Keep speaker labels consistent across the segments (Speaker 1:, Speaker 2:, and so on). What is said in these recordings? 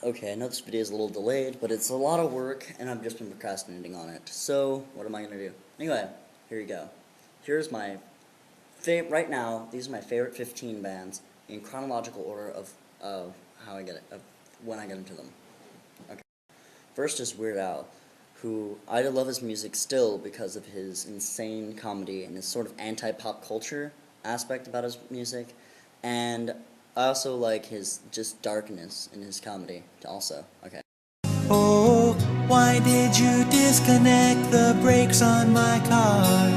Speaker 1: Okay, I know this video is a little delayed, but it's a lot of work, and I've just been procrastinating on it. So, what am I gonna do? Anyway, here you go. Here's my right now, these are my favorite 15 bands in chronological order of how I get it, of when I get into them. Okay. First is Weird Al, who I love his music still because of his insane comedy and his sort of anti-pop culture aspect about his music, and I also like his just darkness in his comedy also. Okay.
Speaker 2: Oh, why did you disconnect the brakes on my car?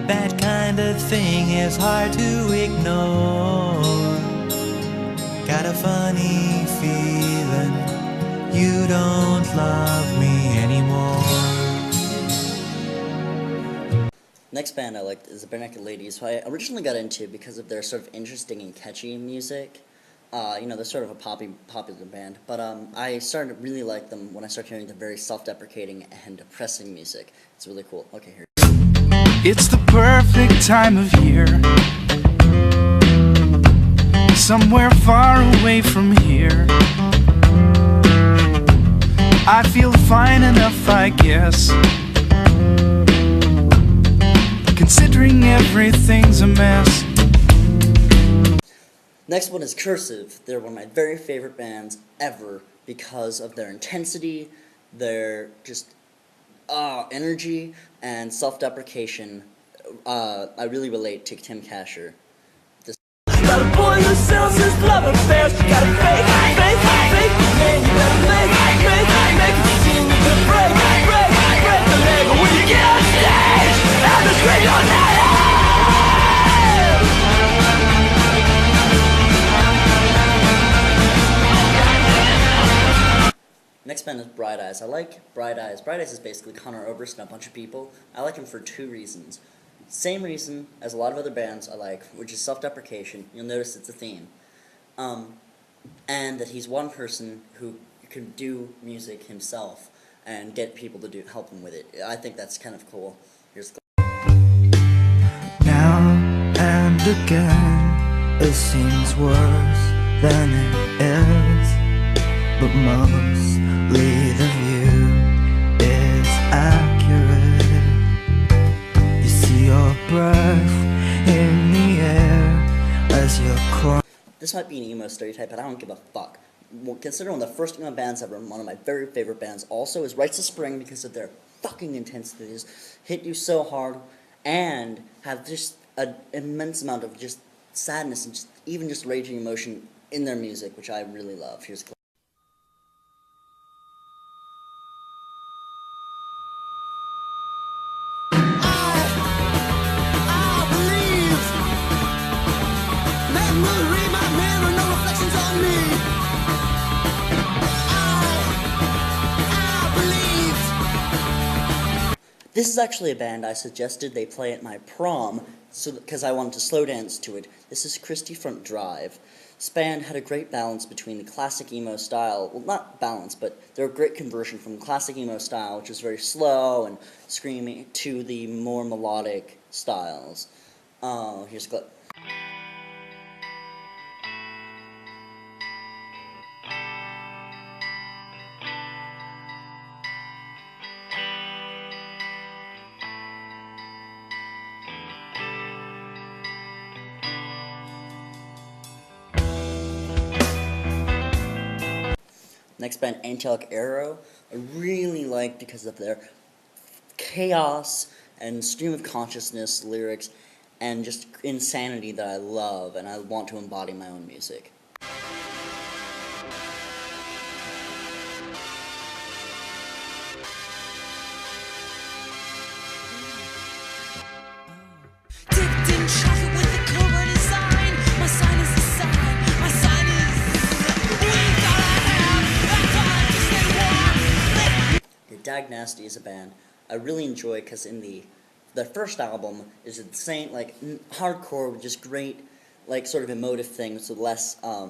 Speaker 2: That kind of thing is hard to ignore. Got a funny feeling you don't love me anymore.
Speaker 1: Next band I liked is the Barenaked Ladies, who I originally got into because of their sort of interesting and catchy music. You know, they're sort of a popular band, but I started to really like them when I started hearing the very self-deprecating and depressing music. It's really cool. Okay, here.
Speaker 3: It's the perfect time of year, somewhere far away from here. I feel fine enough, I guess, considering everything's a mess.
Speaker 1: Next one is Cursive. They're one of my very favorite bands ever because of their intensity, their just energy, and self-deprecation. I really relate to Tim Kasher.
Speaker 4: Got a boy who sells his love affairs. Got a fake, man. You better make it seem to break the leg when you get on stage and the screen your name.
Speaker 1: Next band is Bright Eyes. I like Bright Eyes. Bright Eyes is basically Conor Oberst and a bunch of people. I like him for two reasons. Same reason as a lot of other bands I like, which is self-deprecation. You'll notice it's a theme. And that he's one person who can do music himself and get people to help him with it. I think that's kind of cool. Here's the
Speaker 2: Now and again, it seems worse than it is, but mostly the view is accurate. You see your breath in the air as you're crying.
Speaker 1: This might be an emo stereotype, but I don't give a fuck. Considering one of the first emo bands ever, one of my very favorite bands also is Rites of Spring because of their fucking intensity. They just hit you so hard and have just an immense amount of just sadness and just even just raging emotion in their music, which I really love. Here's This is actually a band I suggested they play at my prom, because I wanted to slow dance to it. This is Christie Front Drive. This band had a great balance between the classic emo style, well not balance, but they're a great conversion from classic emo style, which is very slow and screamy, to the more melodic styles. Here's a clip. Next band, Angelic Arrow, I really like because of their chaos and stream of consciousness lyrics and just insanity that I love and I want to embody in my own music. Dag Nasty is a band I really enjoy because in their first album is insane, like hardcore with just great, like sort of emotive things with less, I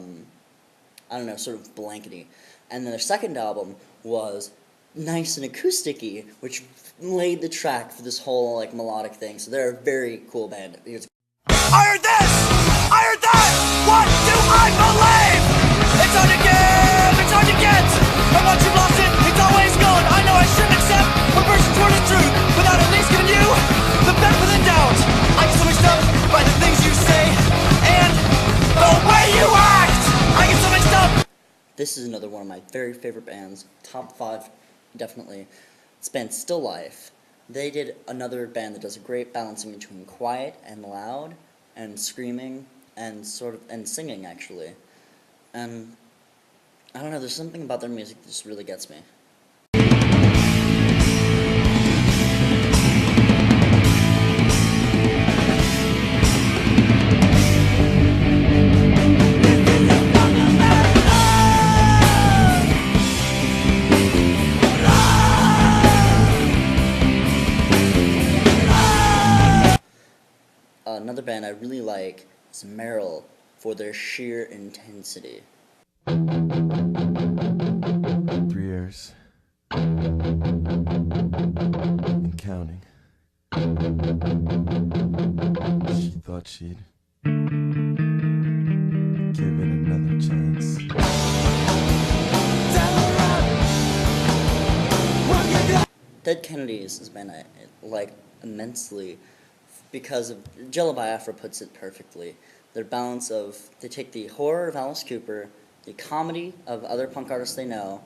Speaker 1: don't know, sort of blankety. And then their second album was nice and acoustic-y, which laid the track for this whole like melodic thing. So they're a very cool band. Here's
Speaker 4: I heard this! I heard that! What do I believe? It's hard to give, it's hard to get!
Speaker 1: this is another one of my very favorite bands, top 5 definitely. This band Still Life. They did another band that does a great balancing between quiet and loud and screaming and singing actually. And I don't know, there's something about their music that just really gets me. Another band I really like is Meryl for their sheer intensity.
Speaker 5: 3 years. And counting. She thought she'd give it another chance.
Speaker 1: Dead Kennedys is a band I like immensely because of Jello Biafra puts it perfectly. Their balance of, they take the horror of Alice Cooper, the comedy of other punk artists they know,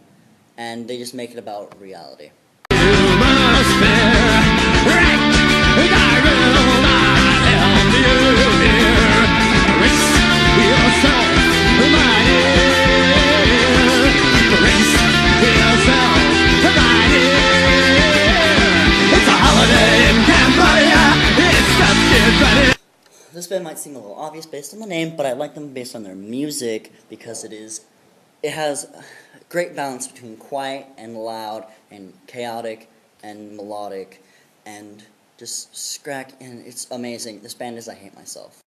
Speaker 1: and they just make it about reality. This band might seem a little obvious based on the name, but I like them based on their music because it has a great balance between quiet and loud and chaotic and melodic and just scrack, and it's amazing. This band is I Hate Myself.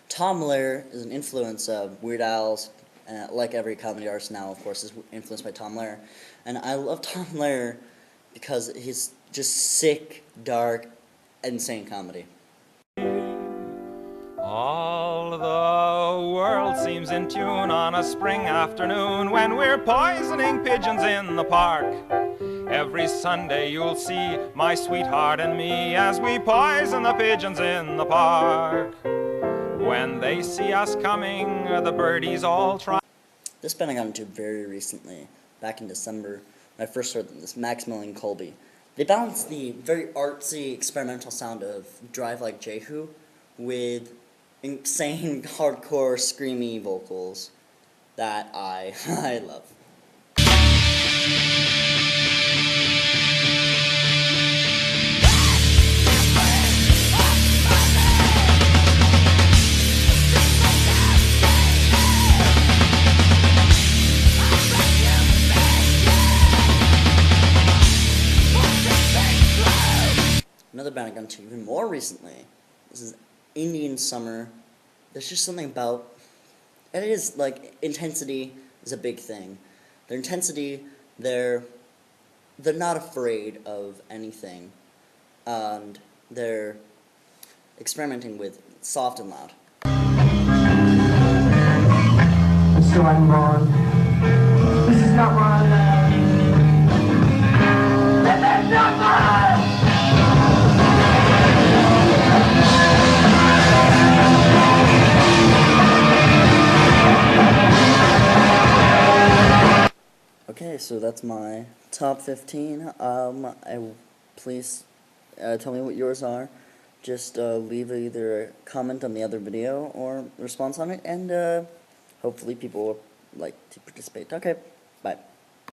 Speaker 1: Tom Lehrer is an influence of Weird Al's, like every comedy artist now, of course, is influenced by Tom Lehrer. And I love Tom Lehrer because he's just sick, dark, insane comedy.
Speaker 6: All the world seems in tune on a spring afternoon when we're poisoning pigeons in the park. Every Sunday you'll see my sweetheart and me as we poison the pigeons in the park. When they see us coming, the birdies all try.
Speaker 1: This band I got into very recently, back in December, when I first heard them, this Max Milling Colby. They balance the very artsy, experimental sound of Drive Like Jehu with insane, hardcore, screamy vocals that I love. Another band I got into even more recently. This is Indian Summer. There's just something about, and it is like intensity is a big thing. Their intensity, they're not afraid of anything, and they're experimenting with soft and loud.
Speaker 7: So I'm wrong. This is not wrong. This is not wrong.
Speaker 1: Okay, so that's my top 15. Please tell me what yours are. Just leave either a comment on the other video or response on it, and hopefully people will like to participate. Okay, bye.